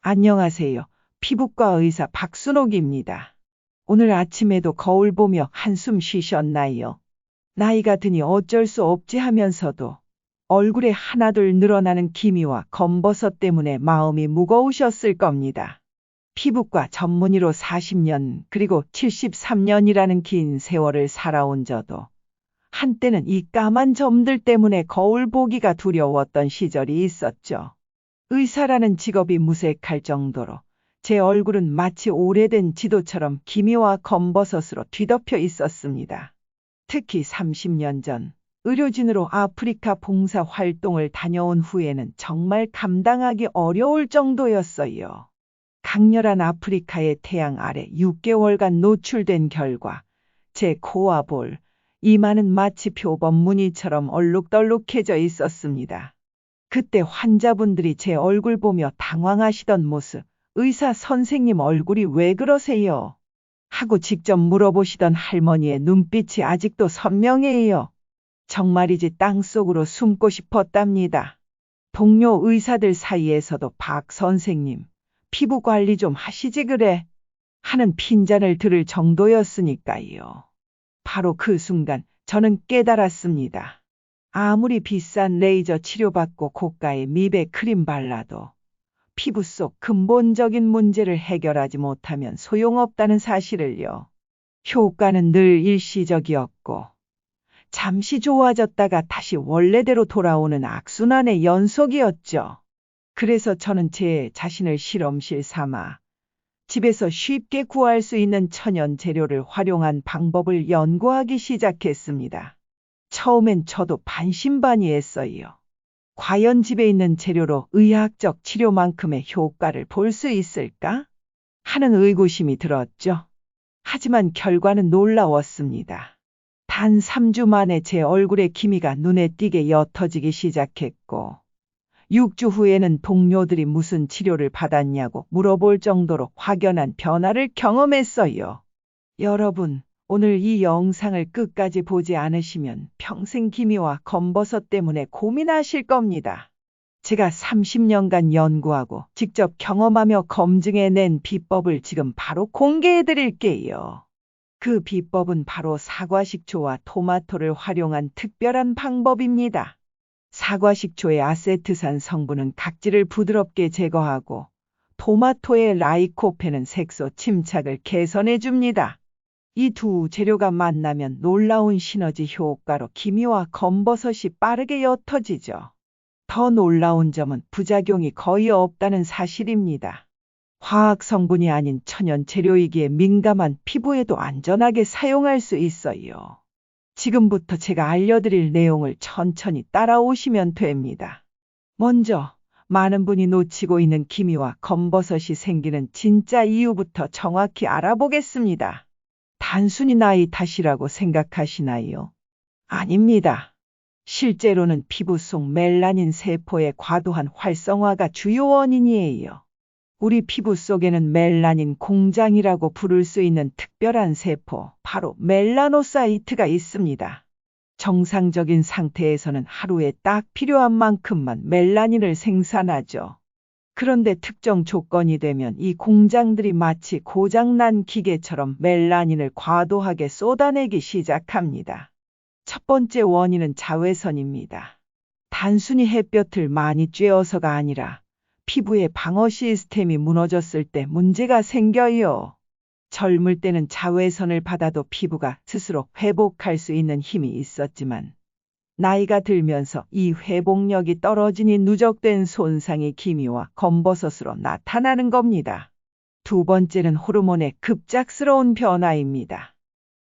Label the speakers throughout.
Speaker 1: 안녕하세요. 피부과 의사 박순옥입니다. 오늘 아침에도 거울 보며 한숨 쉬셨나요? 나이가 드니 어쩔 수 없지 하면서도 얼굴에 하나둘 늘어나는 기미와 검버섯 때문에 마음이 무거우셨을 겁니다. 피부과 전문의로 40년 그리고 73년이라는 긴 세월을 살아온 저도 한때는 이 까만 점들 때문에 거울 보기가 두려웠던 시절이 있었죠. 의사라는 직업이 무색할 정도로 제 얼굴은 마치 오래된 지도처럼 기미와 검버섯으로 뒤덮여 있었습니다. 특히 30년 전 의료진으로 아프리카 봉사 활동을 다녀온 후에는 정말 감당하기 어려울 정도였어요. 강렬한 아프리카의 태양 아래 6개월간 노출된 결과 제 코와 볼, 이마는 마치 표범 무늬처럼 얼룩덜룩해져 있었습니다. 그때 환자분들이 제 얼굴 보며 당황하시던 모습, 의사 선생님 얼굴이 왜 그러세요? 하고 직접 물어보시던 할머니의 눈빛이 아직도 선명해요. 정말이지 땅속으로 숨고 싶었답니다. 동료 의사들 사이에서도 박 선생님, 피부 관리 좀 하시지 그래? 하는 핀잔을 들을 정도였으니까요. 바로 그 순간 저는 깨달았습니다. 아무리 비싼 레이저 치료받고 고가의 미백 크림 발라도 피부 속 근본적인 문제를 해결하지 못하면 소용없다는 사실을요. 효과는 늘 일시적이었고 잠시 좋아졌다가 다시 원래대로 돌아오는 악순환의 연속이었죠. 그래서 저는 제 자신을 실험실 삼아 집에서 쉽게 구할 수 있는 천연 재료를 활용한 방법을 연구하기 시작했습니다. 처음엔 저도 반신반의했어요. 과연 집에 있는 재료로 의학적 치료만큼의 효과를 볼 수 있을까? 하는 의구심이 들었죠. 하지만 결과는 놀라웠습니다. 단 3주 만에 제 얼굴의 기미가 눈에 띄게 옅어지기 시작했고 6주 후에는 동료들이 무슨 치료를 받았냐고 물어볼 정도로 확연한 변화를 경험했어요. 여러분, 오늘 이 영상을 끝까지 보지 않으시면 평생 기미와 검버섯 때문에 고민하실 겁니다. 제가 30년간 연구하고 직접 경험하며 검증해낸 비법을 지금 바로 공개해 드릴게요. 그 비법은 바로 사과식초와 토마토를 활용한 특별한 방법입니다. 사과식초의 아세트산 성분은 각질을 부드럽게 제거하고 토마토의 라이코펜은 색소 침착을 개선해 줍니다. 이 두 재료가 만나면 놀라운 시너지 효과로 기미와 검버섯이 빠르게 옅어지죠. 더 놀라운 점은 부작용이 거의 없다는 사실입니다. 화학 성분이 아닌 천연 재료이기에 민감한 피부에도 안전하게 사용할 수 있어요. 지금부터 제가 알려드릴 내용을 천천히 따라오시면 됩니다. 먼저 많은 분이 놓치고 있는 기미와 검버섯이 생기는 진짜 이유부터 정확히 알아보겠습니다. 단순히 나이 탓이라고 생각하시나요? 아닙니다. 실제로는 피부 속 멜라닌 세포의 과도한 활성화가 주요 원인이에요. 우리 피부 속에는 멜라닌 공장이라고 부를 수 있는 특별한 세포, 바로 멜라노사이트가 있습니다. 정상적인 상태에서는 하루에 딱 필요한 만큼만 멜라닌을 생산하죠. 그런데 특정 조건이 되면 이 공장들이 마치 고장난 기계처럼 멜라닌을 과도하게 쏟아내기 시작합니다. 첫 번째 원인은 자외선입니다. 단순히 햇볕을 많이 쬐어서가 아니라 피부의 방어 시스템이 무너졌을 때 문제가 생겨요. 젊을 때는 자외선을 받아도 피부가 스스로 회복할 수 있는 힘이 있었지만 나이가 들면서 이 회복력이 떨어지니 누적된 손상이 기미와 검버섯으로 나타나는 겁니다. 두 번째는 호르몬의 급작스러운 변화입니다.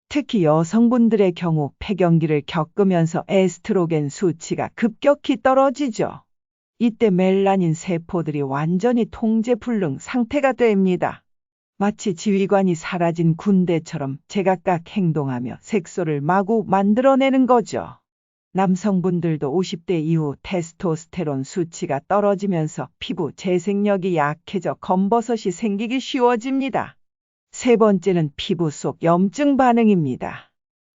Speaker 1: 특히 여성분들의 경우 폐경기를 겪으면서 에스트로겐 수치가 급격히 떨어지죠. 이때 멜라닌 세포들이 완전히 통제불능 상태가 됩니다. 마치 지휘관이 사라진 군대처럼 제각각 행동하며 색소를 마구 만들어내는 거죠. 남성분들도 50대 이후 테스토스테론 수치가 떨어지면서 피부 재생력이 약해져 검버섯이 생기기 쉬워집니다. 세 번째는 피부 속 염증 반응입니다.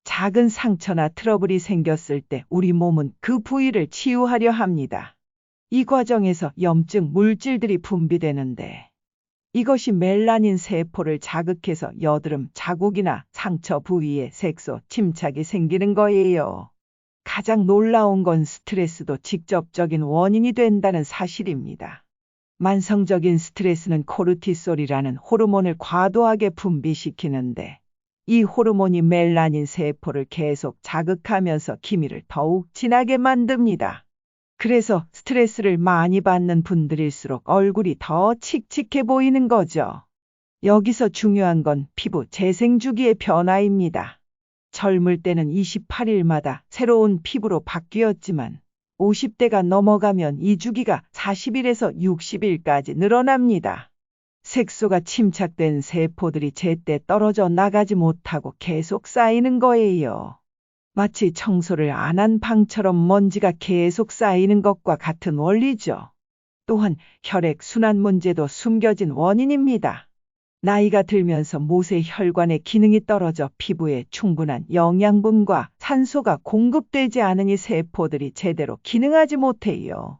Speaker 1: 작은 상처나 트러블이 생겼을 때 우리 몸은 그 부위를 치유하려 합니다. 이 과정에서 염증 물질들이 분비되는데 이것이 멜라닌 세포를 자극해서 여드름, 자국이나 상처 부위에 색소 침착이 생기는 거예요. 가장 놀라운 건 스트레스도 직접적인 원인이 된다는 사실입니다. 만성적인 스트레스는 코르티솔이라는 호르몬을 과도하게 분비시키는데 이 호르몬이 멜라닌 세포를 계속 자극하면서 기미를 더욱 진하게 만듭니다. 그래서 스트레스를 많이 받는 분들일수록 얼굴이 더 칙칙해 보이는 거죠. 여기서 중요한 건 피부 재생 주기의 변화입니다. 젊을 때는 28일마다 새로운 피부로 바뀌었지만 50대가 넘어가면 이 주기가 40일에서 60일까지 늘어납니다. 색소가 침착된 세포들이 제때 떨어져 나가지 못하고 계속 쌓이는 거예요. 마치 청소를 안 한 방처럼 먼지가 계속 쌓이는 것과 같은 원리죠. 또한 혈액순환 문제도 숨겨진 원인입니다. 나이가 들면서 모세혈관의 기능이 떨어져 피부에 충분한 영양분과 산소가 공급되지 않으니 세포들이 제대로 기능하지 못해요.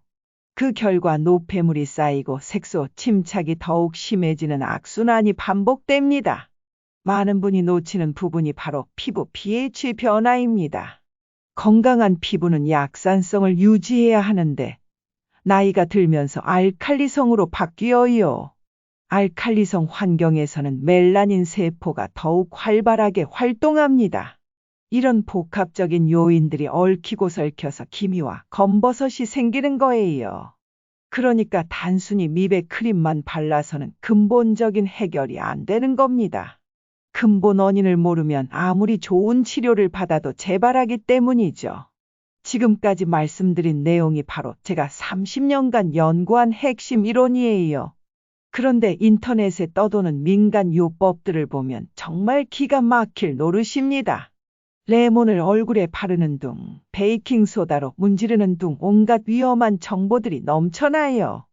Speaker 1: 그 결과 노폐물이 쌓이고 색소 침착이 더욱 심해지는 악순환이 반복됩니다. 많은 분이 놓치는 부분이 바로 피부 pH 변화입니다. 건강한 피부는 약산성을 유지해야 하는데 나이가 들면서 알칼리성으로 바뀌어요. 알칼리성 환경에서는 멜라닌 세포가 더욱 활발하게 활동합니다. 이런 복합적인 요인들이 얽히고 설켜서 기미와 검버섯이 생기는 거예요. 그러니까 단순히 미백 크림만 발라서는 근본적인 해결이 안 되는 겁니다. 근본 원인을 모르면 아무리 좋은 치료를 받아도 재발하기 때문이죠. 지금까지 말씀드린 내용이 바로 제가 30년간 연구한 핵심 이론이에요. 그런데 인터넷에 떠도는 민간 요법들을 보면 정말 기가 막힐 노릇입니다. 레몬을 얼굴에 바르는 둥, 베이킹소다로 문지르는 둥 온갖 위험한 정보들이 넘쳐나요.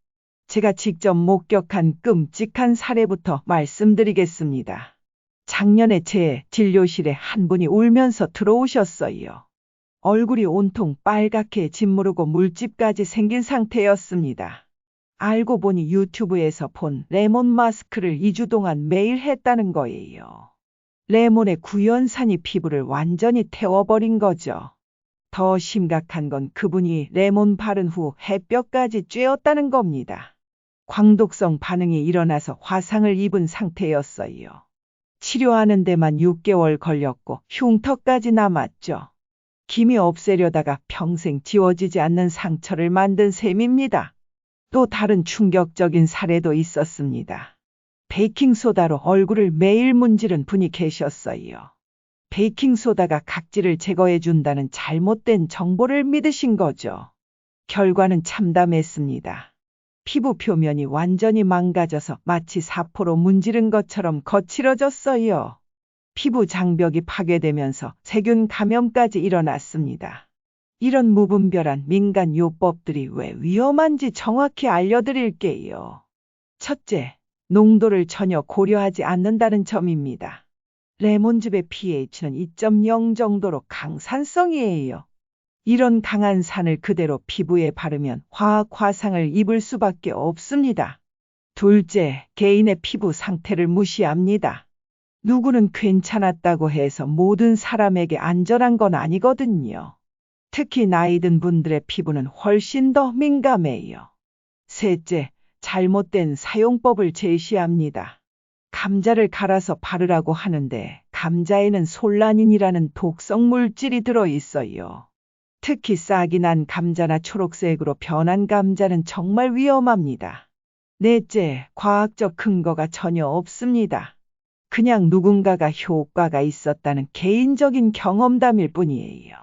Speaker 1: 제가 직접 목격한 끔찍한 사례부터 말씀드리겠습니다. 작년에 제 진료실에 한 분이 울면서 들어오셨어요. 얼굴이 온통 빨갛게 짓무르고 물집까지 생긴 상태였습니다. 알고 보니 유튜브에서 본 레몬 마스크를 2주 동안 매일 했다는 거예요. 레몬의 구연산이 피부를 완전히 태워버린 거죠. 더 심각한 건 그분이 레몬 바른 후 햇볕까지 쬐었다는 겁니다. 광독성 반응이 일어나서 화상을 입은 상태였어요. 치료하는 데만 6개월 걸렸고 흉터까지 남았죠. 기미 없애려다가 평생 지워지지 않는 상처를 만든 셈입니다. 또 다른 충격적인 사례도 있었습니다. 베이킹소다로 얼굴을 매일 문지른 분이 계셨어요. 베이킹소다가 각질을 제거해준다는 잘못된 정보를 믿으신 거죠. 결과는 참담했습니다. 피부 표면이 완전히 망가져서 마치 사포로 문지른 것처럼 거칠어졌어요. 피부 장벽이 파괴되면서 세균 감염까지 일어났습니다. 이런 무분별한 민간 요법들이 왜 위험한지 정확히 알려드릴게요. 첫째, 농도를 전혀 고려하지 않는다는 점입니다. 레몬즙의 pH는 2.0 정도로 강산성이에요. 이런 강한 산을 그대로 피부에 바르면 화학 화상을 입을 수밖에 없습니다. 둘째, 개인의 피부 상태를 무시합니다. 누구는 괜찮았다고 해서 모든 사람에게 안전한 건 아니거든요. 특히 나이 든 분들의 피부는 훨씬 더 민감해요. 셋째, 잘못된 사용법을 제시합니다. 감자를 갈아서 바르라고 하는데 감자에는 솔라닌이라는 독성 물질이 들어있어요. 특히 싹이 난 감자나 초록색으로 변한 감자는 정말 위험합니다. 넷째, 과학적 근거가 전혀 없습니다. 그냥 누군가가 효과가 있었다는 개인적인 경험담일 뿐이에요.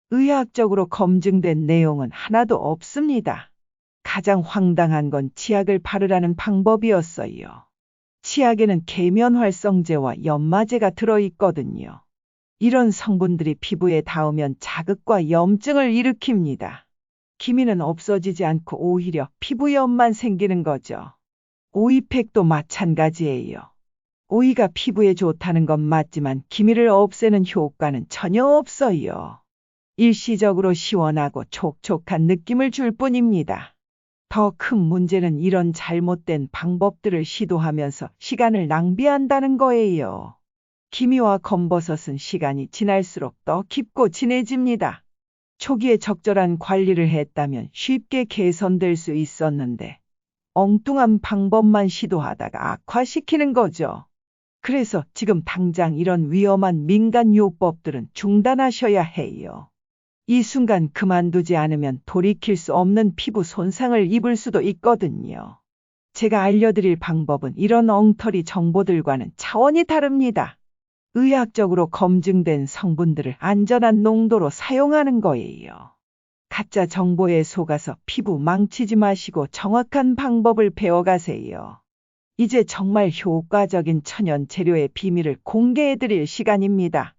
Speaker 1: 의학적으로 검증된 내용은 하나도 없습니다. 가장 황당한 건 치약을 바르라는 방법이었어요. 치약에는 계면활성제와 연마제가 들어있거든요. 이런 성분들이 피부에 닿으면 자극과 염증을 일으킵니다. 기미는 없어지지 않고 오히려 피부염만 생기는 거죠. 오이팩도 마찬가지예요. 오이가 피부에 좋다는 건 맞지만 기미를 없애는 효과는 전혀 없어요. 일시적으로 시원하고 촉촉한 느낌을 줄 뿐입니다. 더 큰 문제는 이런 잘못된 방법들을 시도하면서 시간을 낭비한다는 거예요. 기미와 검버섯은 시간이 지날수록 더 깊고 진해집니다. 초기에 적절한 관리를 했다면 쉽게 개선될 수 있었는데 엉뚱한 방법만 시도하다가 악화시키는 거죠. 그래서 지금 당장 이런 위험한 민간요법들은 중단하셔야 해요. 이 순간 그만두지 않으면 돌이킬 수 없는 피부 손상을 입을 수도 있거든요. 제가 알려드릴 방법은 이런 엉터리 정보들과는 차원이 다릅니다. 의학적으로 검증된 성분들을 안전한 농도로 사용하는 거예요. 가짜 정보에 속아서 피부 망치지 마시고 정확한 방법을 배워가세요. 이제 정말 효과적인 천연 재료의 비밀을 공개해드릴 시간입니다.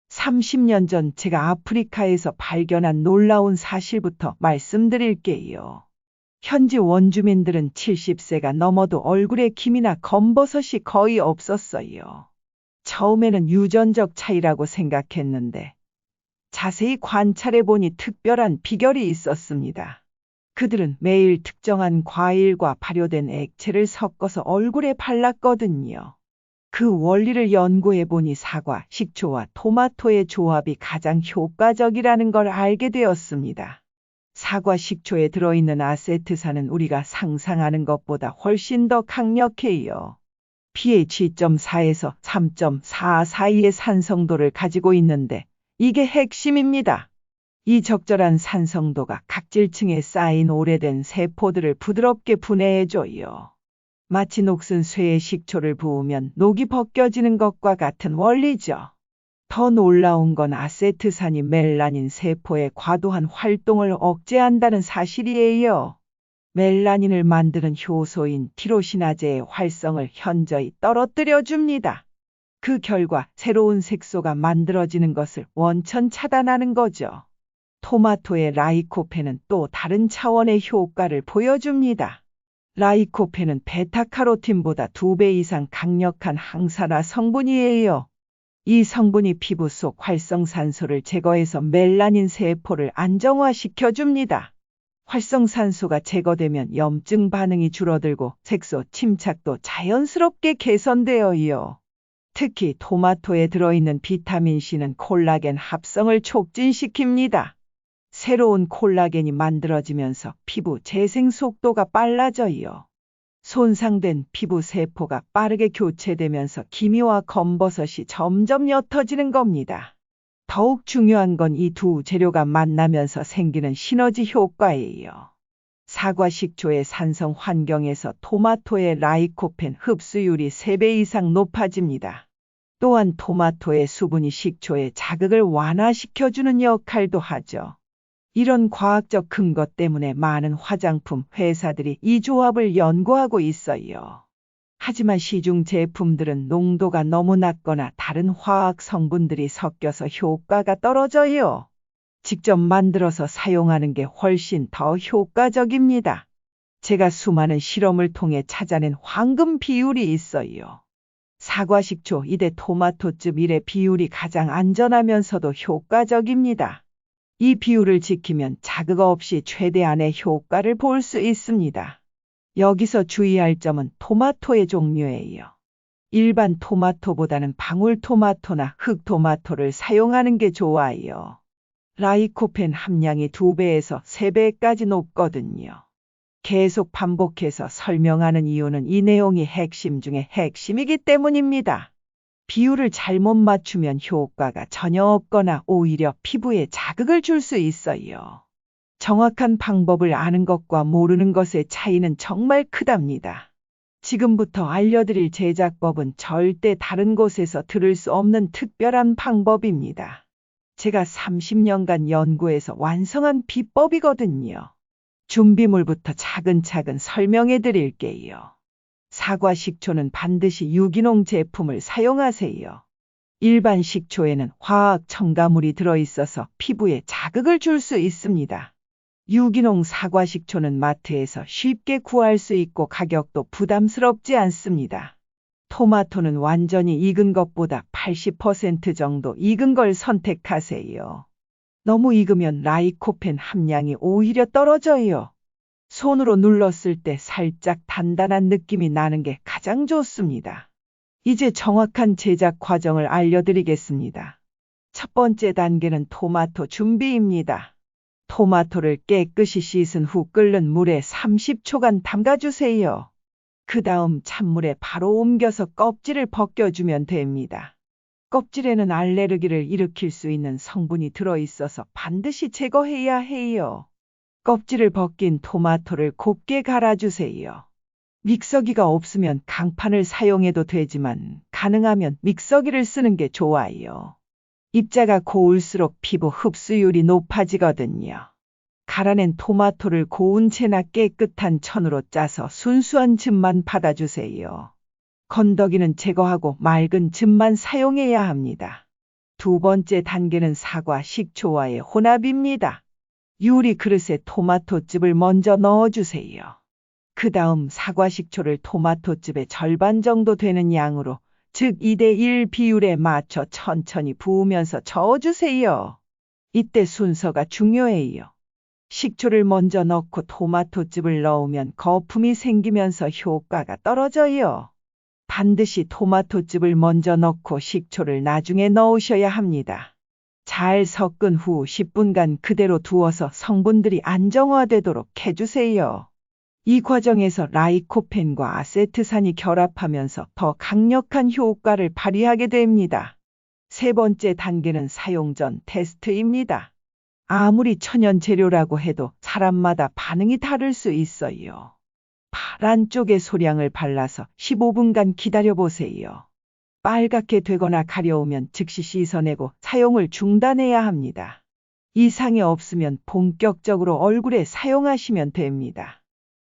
Speaker 1: 30년 전 제가 아프리카에서 발견한 놀라운 사실부터 말씀드릴게요. 현지 원주민들은 70세가 넘어도 얼굴에 기미나 검버섯이 거의 없었어요. 처음에는 유전적 차이라고 생각했는데 자세히 관찰해보니 특별한 비결이 있었습니다. 그들은 매일 특정한 과일과 발효된 액체를 섞어서 얼굴에 발랐거든요. 그 원리를 연구해보니 사과, 식초와 토마토의 조합이 가장 효과적이라는 걸 알게 되었습니다. 사과 식초에 들어있는 아세트산은 우리가 상상하는 것보다 훨씬 더 강력해요. pH 2.4에서 3.4 사이의 산성도를 가지고 있는데 이게 핵심입니다. 이 적절한 산성도가 각질층에 쌓인 오래된 세포들을 부드럽게 분해해줘요. 마치 녹슨 쇠에 식초를 부으면 녹이 벗겨지는 것과 같은 원리죠. 더 놀라운 건 아세트산이 멜라닌 세포의 과도한 활동을 억제한다는 사실이에요. 멜라닌을 만드는 효소인 티로시나제의 활성을 현저히 떨어뜨려 줍니다. 그 결과 새로운 색소가 만들어지는 것을 원천 차단하는 거죠. 토마토의 라이코펜은 또 다른 차원의 효과를 보여줍니다. 라이코펜은 베타카로틴보다 2배 이상 강력한 항산화 성분이에요. 이 성분이 피부 속 활성산소를 제거해서 멜라닌 세포를 안정화시켜줍니다. 활성산소가 제거되면 염증 반응이 줄어들고 색소 침착도 자연스럽게 개선되어요. 특히 토마토에 들어있는 비타민C는 콜라겐 합성을 촉진시킵니다. 새로운 콜라겐이 만들어지면서 피부 재생 속도가 빨라져요. 손상된 피부 세포가 빠르게 교체되면서 기미와 검버섯이 점점 옅어지는 겁니다. 더욱 중요한 건 이 두 재료가 만나면서 생기는 시너지 효과예요. 사과 식초의 산성 환경에서 토마토의 라이코펜 흡수율이 3배 이상 높아집니다. 또한 토마토의 수분이 식초의 자극을 완화시켜주는 역할도 하죠. 이런 과학적 근거 때문에 많은 화장품 회사들이 이 조합을 연구하고 있어요. 하지만 시중 제품들은 농도가 너무 낮거나 다른 화학 성분들이 섞여서 효과가 떨어져요. 직접 만들어서 사용하는 게 훨씬 더 효과적입니다. 제가 수많은 실험을 통해 찾아낸 황금 비율이 있어요. 사과 식초 2대 토마토즙 1의 비율이 가장 안전하면서도 효과적입니다. 이 비율을 지키면 자극 없이 최대한의 효과를 볼 수 있습니다. 여기서 주의할 점은 토마토의 종류예요. 일반 토마토보다는 방울토마토나 흑토마토를 사용하는 게 좋아요. 라이코펜 함량이 2배에서 3배까지 높거든요. 계속 반복해서 설명하는 이유는 이 내용이 핵심 중에 핵심이기 때문입니다. 비율을 잘못 맞추면 효과가 전혀 없거나 오히려 피부에 자극을 줄 수 있어요. 정확한 방법을 아는 것과 모르는 것의 차이는 정말 크답니다. 지금부터 알려드릴 제작법은 절대 다른 곳에서 들을 수 없는 특별한 방법입니다. 제가 30년간 연구해서 완성한 비법이거든요. 준비물부터 차근차근 설명해 드릴게요. 사과 식초는 반드시 유기농 제품을 사용하세요. 일반 식초에는 화학 첨가물이 들어있어서 피부에 자극을 줄 수 있습니다. 유기농 사과 식초는 마트에서 쉽게 구할 수 있고 가격도 부담스럽지 않습니다. 토마토는 완전히 익은 것보다 80% 정도 익은 걸 선택하세요. 너무 익으면 라이코펜 함량이 오히려 떨어져요. 손으로 눌렀을 때 살짝 단단한 느낌이 나는 게 가장 좋습니다. 이제 정확한 제작 과정을 알려드리겠습니다. 첫 번째 단계는 토마토 준비입니다. 토마토를 깨끗이 씻은 후 끓는 물에 30초간 담가주세요. 그 다음 찬물에 바로 옮겨서 껍질을 벗겨주면 됩니다. 껍질에는 알레르기를 일으킬 수 있는 성분이 들어있어서 반드시 제거해야 해요. 껍질을 벗긴 토마토를 곱게 갈아주세요. 믹서기가 없으면 강판을 사용해도 되지만 가능하면 믹서기를 쓰는 게 좋아요. 입자가 고울수록 피부 흡수율이 높아지거든요. 갈아낸 토마토를 고운 채나 깨끗한 천으로 짜서 순수한 즙만 받아주세요. 건더기는 제거하고 맑은 즙만 사용해야 합니다. 두 번째 단계는 사과 식초와의 혼합입니다. 유리 그릇에 토마토즙을 먼저 넣어주세요. 그 다음 사과 식초를 토마토즙의 절반 정도 되는 양으로, 즉 2대1 비율에 맞춰 천천히 부으면서 저어주세요. 이때 순서가 중요해요. 식초를 먼저 넣고 토마토즙을 넣으면 거품이 생기면서 효과가 떨어져요. 반드시 토마토즙을 먼저 넣고 식초를 나중에 넣으셔야 합니다. 잘 섞은 후 10분간 그대로 두어서 성분들이 안정화되도록 해주세요. 이 과정에서 라이코펜과 아세트산이 결합하면서 더 강력한 효과를 발휘하게 됩니다. 세 번째 단계는 사용 전 테스트입니다. 아무리 천연 재료라고 해도 사람마다 반응이 다를 수 있어요. 파란 쪽에 소량을 발라서 15분간 기다려보세요. 빨갛게 되거나 가려우면 즉시 씻어내고 사용을 중단해야 합니다. 이상이 없으면 본격적으로 얼굴에 사용하시면 됩니다.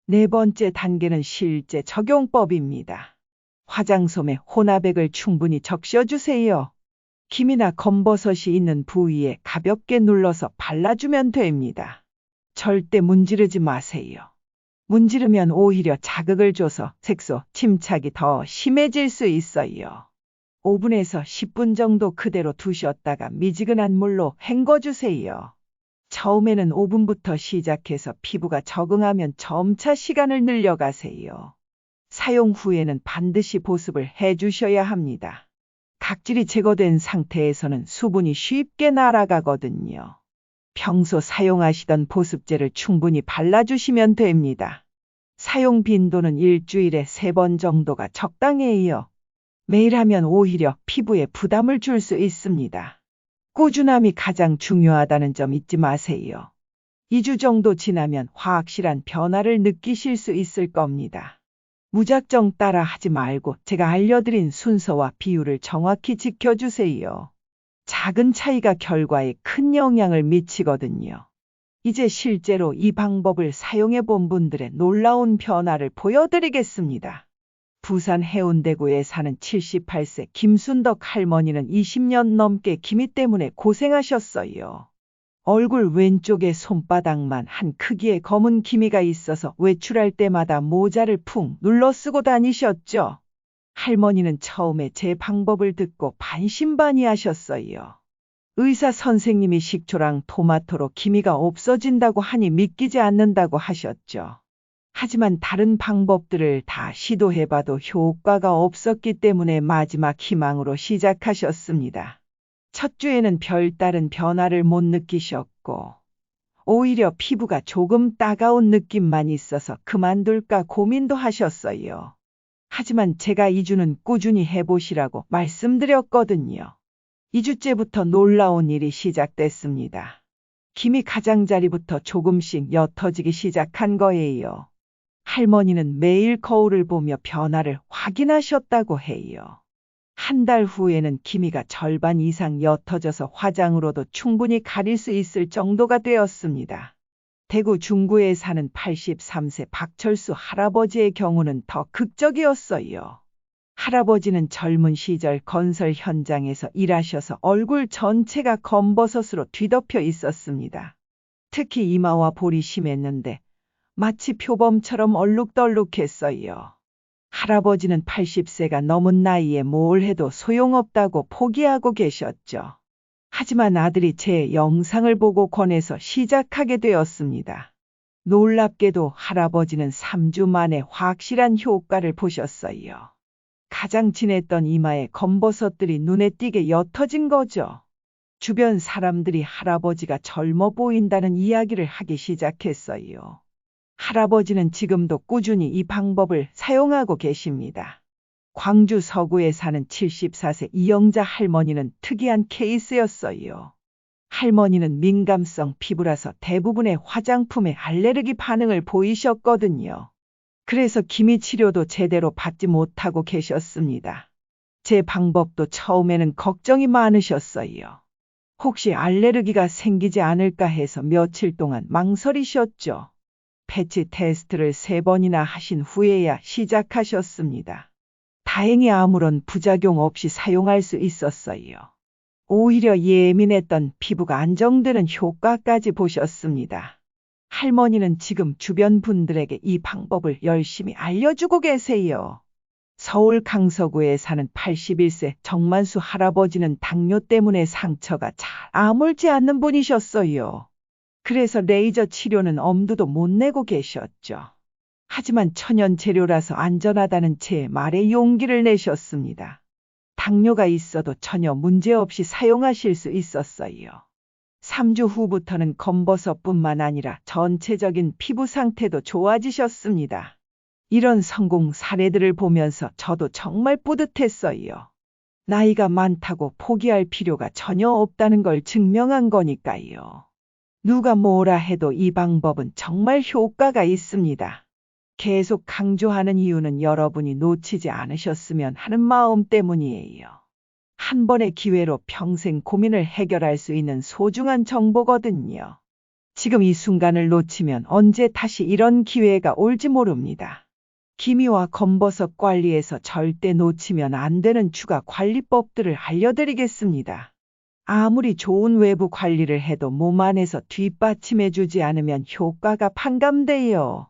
Speaker 1: 네 번째 단계는 실제 적용법입니다. 화장솜에 혼합액을 충분히 적셔주세요. 김이나 검버섯이 있는 부위에 가볍게 눌러서 발라주면 됩니다. 절대 문지르지 마세요. 문지르면 오히려 자극을 줘서 색소, 침착이 더 심해질 수 있어요. 5분에서 10분 정도 그대로 두셨다가 미지근한 물로 헹궈주세요. 처음에는 5분부터 시작해서 피부가 적응하면 점차 시간을 늘려가세요. 사용 후에는 반드시 보습을 해주셔야 합니다. 각질이 제거된 상태에서는 수분이 쉽게 날아가거든요. 평소 사용하시던 보습제를 충분히 발라주시면 됩니다. 사용 빈도는 일주일에 3번 정도가 적당해요. 매일 하면 오히려 피부에 부담을 줄 수 있습니다. 꾸준함이 가장 중요하다는 점 잊지 마세요. 2주 정도 지나면 확실한 변화를 느끼실 수 있을 겁니다. 무작정 따라 하지 말고 제가 알려드린 순서와 비율을 정확히 지켜주세요. 작은 차이가 결과에 큰 영향을 미치거든요. 이제 실제로 이 방법을 사용해 본 분들의 놀라운 변화를 보여드리겠습니다. 부산 해운대구에 사는 78세 김순덕 할머니는 20년 넘게 기미 때문에 고생하셨어요. 얼굴 왼쪽에 손바닥만 한 크기의 검은 기미가 있어서 외출할 때마다 모자를 푹 눌러 쓰고 다니셨죠. 할머니는 처음에 제 방법을 듣고 반신반의하셨어요. 의사 선생님이 식초랑 토마토로 기미가 없어진다고 하니 믿기지 않는다고 하셨죠. 하지만 다른 방법들을 다 시도해봐도 효과가 없었기 때문에 마지막 희망으로 시작하셨습니다. 첫 주에는 별다른 변화를 못 느끼셨고 오히려 피부가 조금 따가운 느낌만 있어서 그만둘까 고민도 하셨어요. 하지만 제가 2주는 꾸준히 해보시라고 말씀드렸거든요. 2주째부터 놀라운 일이 시작됐습니다. 기미 가장자리부터 조금씩 옅어지기 시작한 거예요. 할머니는 매일 거울을 보며 변화를 확인하셨다고 해요. 한 달 후에는 기미가 절반 이상 옅어져서 화장으로도 충분히 가릴 수 있을 정도가 되었습니다. 대구 중구에 사는 83세 박철수 할아버지의 경우는 더 극적이었어요. 할아버지는 젊은 시절 건설 현장에서 일하셔서 얼굴 전체가 검버섯으로 뒤덮여 있었습니다. 특히 이마와 볼이 심했는데 마치 표범처럼 얼룩덜룩했어요. 할아버지는 80세가 넘은 나이에 뭘 해도 소용없다고 포기하고 계셨죠. 하지만 아들이 제 영상을 보고 권해서 시작하게 되었습니다. 놀랍게도 할아버지는 3주 만에 확실한 효과를 보셨어요. 가장 진했던 이마에 검버섯들이 눈에 띄게 옅어진 거죠. 주변 사람들이 할아버지가 젊어 보인다는 이야기를 하기 시작했어요. 할아버지는 지금도 꾸준히 이 방법을 사용하고 계십니다. 광주 서구에 사는 74세 이영자 할머니는 특이한 케이스였어요. 할머니는 민감성 피부라서 대부분의 화장품에 알레르기 반응을 보이셨거든요. 그래서 기미 치료도 제대로 받지 못하고 계셨습니다. 제 방법도 처음에는 걱정이 많으셨어요. 혹시 알레르기가 생기지 않을까 해서 며칠 동안 망설이셨죠. 패치 테스트를 3번이나 하신 후에야 시작하셨습니다. 다행히 아무런 부작용 없이 사용할 수 있었어요. 오히려 예민했던 피부가 안정되는 효과까지 보셨습니다. 할머니는 지금 주변 분들에게 이 방법을 열심히 알려주고 계세요. 서울 강서구에 사는 81세 정만수 할아버지는 당뇨 때문에 상처가 잘 아물지 않는 분이셨어요. 그래서 레이저 치료는 엄두도 못 내고 계셨죠. 하지만 천연 재료라서 안전하다는 제 말에 용기를 내셨습니다. 당뇨가 있어도 전혀 문제없이 사용하실 수 있었어요. 3주 후부터는 검버섯뿐만 아니라 전체적인 피부 상태도 좋아지셨습니다. 이런 성공 사례들을 보면서 저도 정말 뿌듯했어요. 나이가 많다고 포기할 필요가 전혀 없다는 걸 증명한 거니까요. 누가 뭐라 해도 이 방법은 정말 효과가 있습니다. 계속 강조하는 이유는 여러분이 놓치지 않으셨으면 하는 마음 때문이에요. 한 번의 기회로 평생 고민을 해결할 수 있는 소중한 정보거든요. 지금 이 순간을 놓치면 언제 다시 이런 기회가 올지 모릅니다. 기미와 검버섯 관리에서 절대 놓치면 안 되는 추가 관리법들을 알려드리겠습니다. 아무리 좋은 외부 관리를 해도 몸 안에서 뒷받침해주지 않으면 효과가 반감돼요.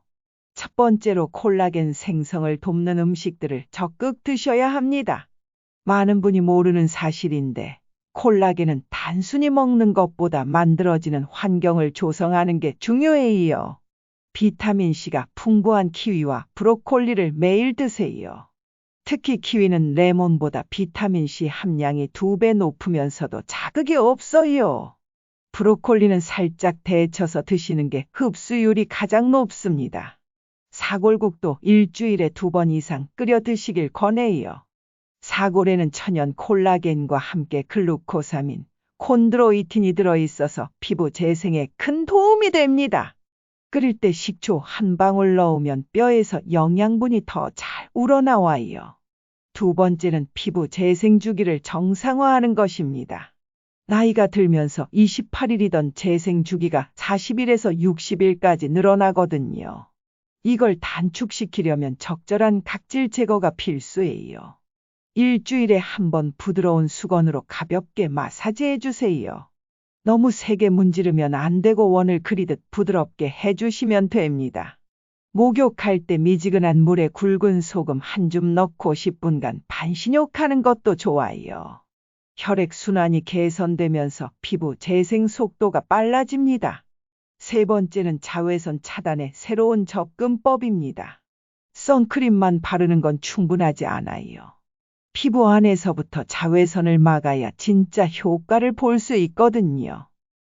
Speaker 1: 첫 번째로 콜라겐 생성을 돕는 음식들을 적극 드셔야 합니다. 많은 분이 모르는 사실인데 콜라겐은 단순히 먹는 것보다 만들어지는 환경을 조성하는 게 중요해요. 비타민C가 풍부한 키위와 브로콜리를 매일 드세요. 특히 키위는 레몬보다 비타민C 함량이 2배 높으면서도 자극이 없어요. 브로콜리는 살짝 데쳐서 드시는 게 흡수율이 가장 높습니다. 사골국도 일주일에 2번 이상 끓여 드시길 권해요. 사골에는 천연 콜라겐과 함께 글루코사민, 콘드로이틴이 들어있어서 피부 재생에 큰 도움이 됩니다. 끓일 때 식초 한 방울 넣으면 뼈에서 영양분이 더 잘 우러나와요. 두 번째는 피부 재생 주기를 정상화하는 것입니다. 나이가 들면서 28일이던 재생 주기가 40일에서 60일까지 늘어나거든요. 이걸 단축시키려면 적절한 각질 제거가 필수예요. 일주일에 한 번 부드러운 수건으로 가볍게 마사지해 주세요. 너무 세게 문지르면 안 되고 원을 그리듯 부드럽게 해주시면 됩니다. 목욕할 때 미지근한 물에 굵은 소금 한 줌 넣고 10분간 반신욕하는 것도 좋아요. 혈액순환이 개선되면서 피부 재생 속도가 빨라집니다. 세 번째는 자외선 차단의 새로운 접근법입니다. 선크림만 바르는 건 충분하지 않아요. 피부 안에서부터 자외선을 막아야 진짜 효과를 볼 수 있거든요.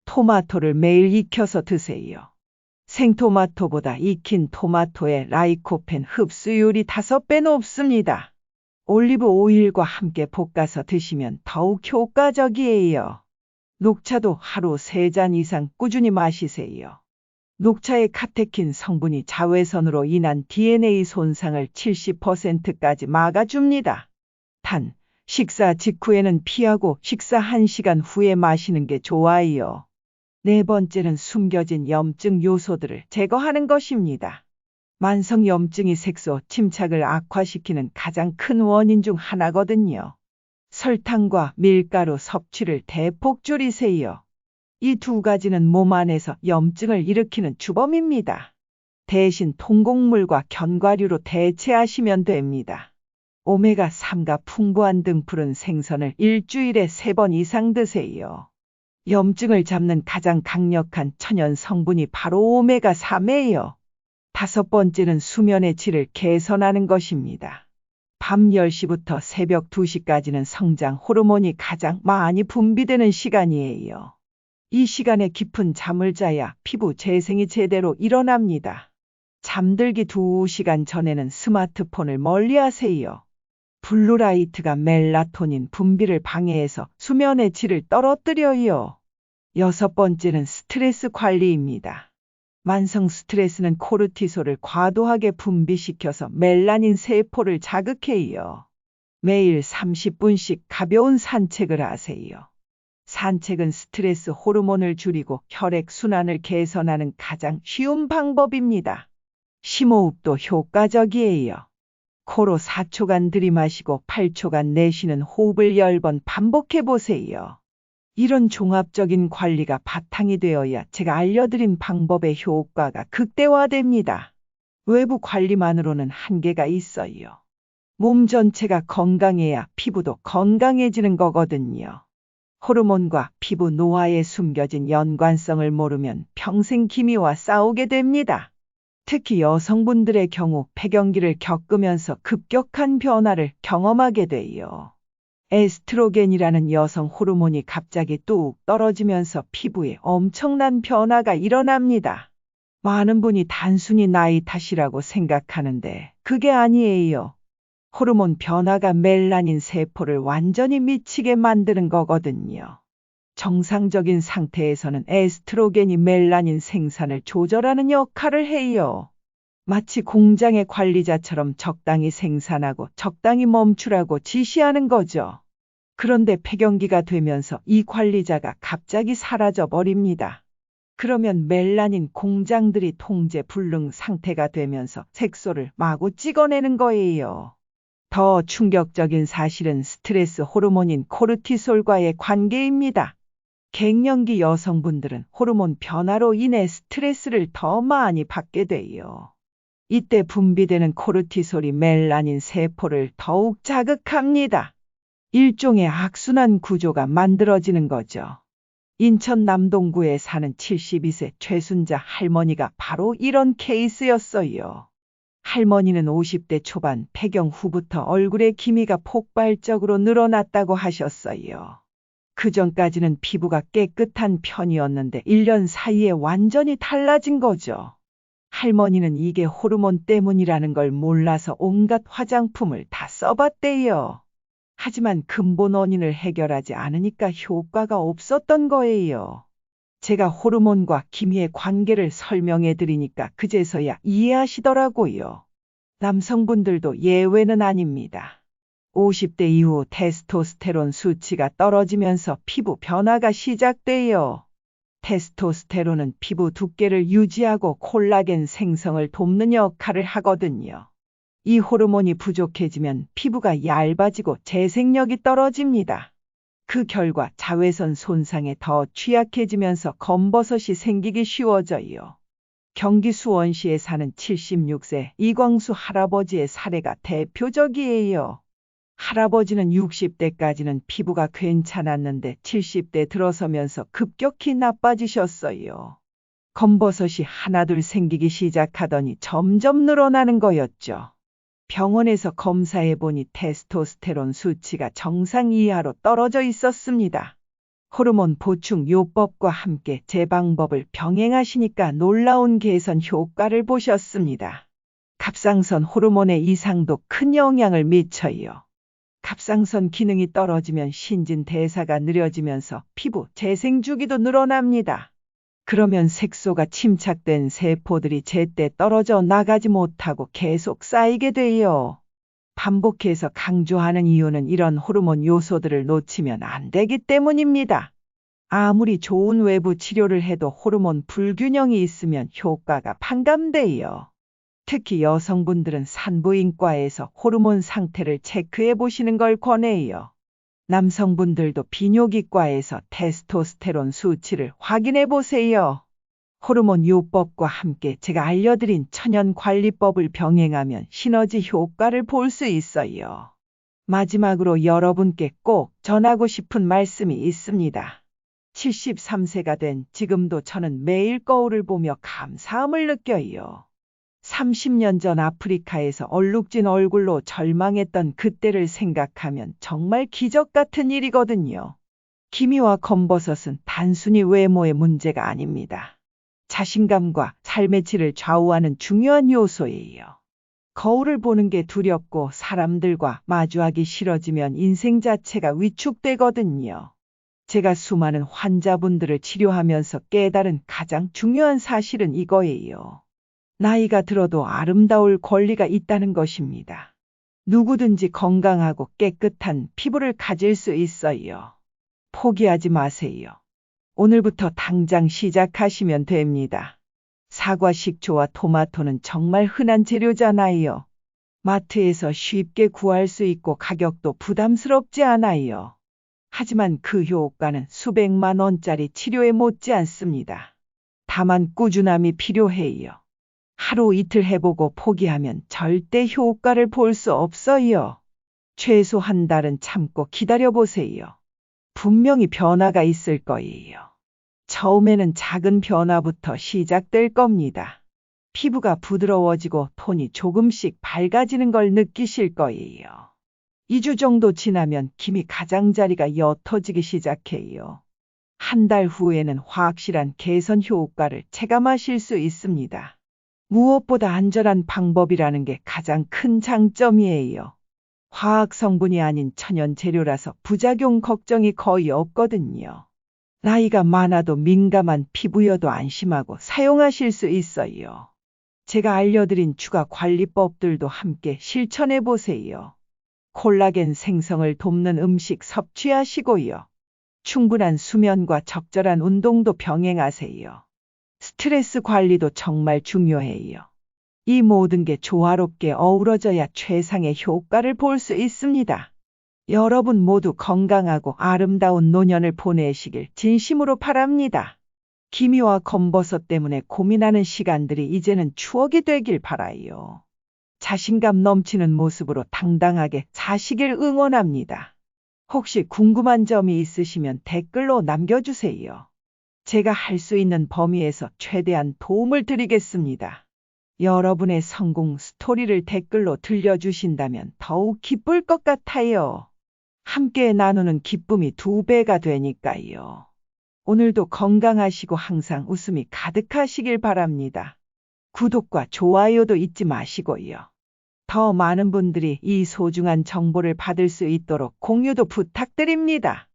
Speaker 1: 토마토를 매일 익혀서 드세요. 생토마토보다 익힌 토마토의 라이코펜 흡수율이 5배 높습니다. 올리브 오일과 함께 볶아서 드시면 더욱 효과적이에요. 녹차도 하루 3잔 이상 꾸준히 마시세요. 녹차의 카테킨 성분이 자외선으로 인한 DNA 손상을 70%까지 막아줍니다. 단, 식사 직후에는 피하고 식사 1시간 후에 마시는 게 좋아요. 네 번째는 숨겨진 염증 요소들을 제거하는 것입니다. 만성염증이 색소 침착을 악화시키는 가장 큰 원인 중 하나거든요. 설탕과 밀가루 섭취를 대폭 줄이세요. 이 두 가지는 몸 안에서 염증을 일으키는 주범입니다. 대신 통곡물과 견과류로 대체하시면 됩니다. 오메가3가 풍부한 등푸른 생선을 일주일에 3번 이상 드세요. 염증을 잡는 가장 강력한 천연 성분이 바로 오메가3예요. 다섯 번째는 수면의 질을 개선하는 것입니다. 밤 10시부터 새벽 2시까지는 성장 호르몬이 가장 많이 분비되는 시간이에요. 이 시간에 깊은 잠을 자야 피부 재생이 제대로 일어납니다. 잠들기 2시간 전에는 스마트폰을 멀리하세요. 블루라이트가 멜라토닌 분비를 방해해서 수면의 질을 떨어뜨려요. 여섯 번째는 스트레스 관리입니다. 만성 스트레스는 코르티솔을 과도하게 분비시켜서 멜라닌 세포를 자극해요. 매일 30분씩 가벼운 산책을 하세요. 산책은 스트레스 호르몬을 줄이고 혈액순환을 개선하는 가장 쉬운 방법입니다. 심호흡도 효과적이에요. 코로 4초간 들이마시고 8초간 내쉬는 호흡을 10번 반복해 보세요. 이런 종합적인 관리가 바탕이 되어야 제가 알려드린 방법의 효과가 극대화됩니다. 외부 관리만으로는 한계가 있어요. 몸 전체가 건강해야 피부도 건강해지는 거거든요. 호르몬과 피부 노화에 숨겨진 연관성을 모르면 평생 기미와 싸우게 됩니다. 특히 여성분들의 경우 폐경기를 겪으면서 급격한 변화를 경험하게 돼요. 에스트로겐이라는 여성 호르몬이 갑자기 뚝 떨어지면서 피부에 엄청난 변화가 일어납니다. 많은 분이 단순히 나이 탓이라고 생각하는데 그게 아니에요. 호르몬 변화가 멜라닌 세포를 완전히 미치게 만드는 거거든요. 정상적인 상태에서는 에스트로겐이 멜라닌 생산을 조절하는 역할을 해요. 마치 공장의 관리자처럼 적당히 생산하고 적당히 멈추라고 지시하는 거죠. 그런데 폐경기가 되면서 이 관리자가 갑자기 사라져 버립니다. 그러면 멜라닌 공장들이 통제 불능 상태가 되면서 색소를 마구 찍어내는 거예요. 더 충격적인 사실은 스트레스 호르몬인 코르티솔과의 관계입니다. 갱년기 여성분들은 호르몬 변화로 인해 스트레스를 더 많이 받게 돼요. 이때 분비되는 코르티솔이 멜라닌 세포를 더욱 자극합니다. 일종의 악순환 구조가 만들어지는 거죠. 인천 남동구에 사는 72세 최순자 할머니가 바로 이런 케이스였어요. 할머니는 50대 초반 폐경 후부터 얼굴에 기미가 폭발적으로 늘어났다고 하셨어요. 그 전까지는 피부가 깨끗한 편이었는데 1년 사이에 완전히 달라진 거죠. 할머니는 이게 호르몬 때문이라는 걸 몰라서 온갖 화장품을 다 써봤대요. 하지만 근본 원인을 해결하지 않으니까 효과가 없었던 거예요. 제가 호르몬과 기미의 관계를 설명해 드리니까 그제서야 이해하시더라고요. 남성분들도 예외는 아닙니다. 50대 이후 테스토스테론 수치가 떨어지면서 피부 변화가 시작돼요. 테스토스테론은 피부 두께를 유지하고 콜라겐 생성을 돕는 역할을 하거든요. 이 호르몬이 부족해지면 피부가 얇아지고 재생력이 떨어집니다. 그 결과 자외선 손상에 더 취약해지면서 검버섯이 생기기 쉬워져요. 경기 수원시에 사는 76세 이광수 할아버지의 사례가 대표적이에요. 할아버지는 60대까지는 피부가 괜찮았는데 70대 들어서면서 급격히 나빠지셨어요. 검버섯이 하나둘 생기기 시작하더니 점점 늘어나는 거였죠. 병원에서 검사해보니 테스토스테론 수치가 정상 이하로 떨어져 있었습니다. 호르몬 보충 요법과 함께 제 방법을 병행하시니까 놀라운 개선 효과를 보셨습니다. 갑상선 호르몬의 이상도 큰 영향을 미쳐요. 갑상선 기능이 떨어지면 신진대사가 느려지면서 피부 재생 주기도 늘어납니다. 그러면 색소가 침착된 세포들이 제때 떨어져 나가지 못하고 계속 쌓이게 돼요. 반복해서 강조하는 이유는 이런 호르몬 요소들을 놓치면 안 되기 때문입니다. 아무리 좋은 외부 치료를 해도 호르몬 불균형이 있으면 효과가 반감돼요. 특히 여성분들은 산부인과에서 호르몬 상태를 체크해 보시는 걸 권해요. 남성분들도 비뇨기과에서 테스토스테론 수치를 확인해 보세요. 호르몬 요법과 함께 제가 알려드린 천연관리법을 병행하면 시너지 효과를 볼 수 있어요. 마지막으로 여러분께 꼭 전하고 싶은 말씀이 있습니다. 73세가 된 지금도 저는 매일 거울을 보며 감사함을 느껴요. 30년 전 아프리카에서 얼룩진 얼굴로 절망했던 그때를 생각하면 정말 기적 같은 일이거든요. 기미와 검버섯은 단순히 외모의 문제가 아닙니다. 자신감과 삶의 질을 좌우하는 중요한 요소예요. 거울을 보는 게 두렵고 사람들과 마주하기 싫어지면 인생 자체가 위축되거든요. 제가 수많은 환자분들을 치료하면서 깨달은 가장 중요한 사실은 이거예요. 나이가 들어도 아름다울 권리가 있다는 것입니다. 누구든지 건강하고 깨끗한 피부를 가질 수 있어요. 포기하지 마세요. 오늘부터 당장 시작하시면 됩니다. 사과, 식초와 토마토는 정말 흔한 재료잖아요. 마트에서 쉽게 구할 수 있고 가격도 부담스럽지 않아요. 하지만 그 효과는 수백만 원짜리 치료에 못지 않습니다. 다만 꾸준함이 필요해요. 하루 이틀 해보고 포기하면 절대 효과를 볼 수 없어요. 최소 한 달은 참고 기다려보세요. 분명히 변화가 있을 거예요. 처음에는 작은 변화부터 시작될 겁니다. 피부가 부드러워지고 톤이 조금씩 밝아지는 걸 느끼실 거예요. 2주 정도 지나면 기미 가장자리가 옅어지기 시작해요. 한 달 후에는 확실한 개선 효과를 체감하실 수 있습니다. 무엇보다 안전한 방법이라는 게 가장 큰 장점이에요. 화학 성분이 아닌 천연 재료라서 부작용 걱정이 거의 없거든요. 나이가 많아도 민감한 피부여도 안심하고 사용하실 수 있어요. 제가 알려드린 추가 관리법들도 함께 실천해 보세요. 콜라겐 생성을 돕는 음식 섭취하시고요. 충분한 수면과 적절한 운동도 병행하세요. 스트레스 관리도 정말 중요해요. 이 모든 게 조화롭게 어우러져야 최상의 효과를 볼 수 있습니다. 여러분 모두 건강하고 아름다운 노년을 보내시길 진심으로 바랍니다. 기미와 검버섯 때문에 고민하는 시간들이 이제는 추억이 되길 바라요. 자신감 넘치는 모습으로 당당하게 사시길 응원합니다. 혹시 궁금한 점이 있으시면 댓글로 남겨주세요. 제가 할 수 있는 범위에서 최대한 도움을 드리겠습니다. 여러분의 성공 스토리를 댓글로 들려주신다면 더욱 기쁠 것 같아요. 함께 나누는 기쁨이 2배가 되니까요. 오늘도 건강하시고 항상 웃음이 가득하시길 바랍니다. 구독과 좋아요도 잊지 마시고요. 더 많은 분들이 이 소중한 정보를 받을 수 있도록 공유도 부탁드립니다.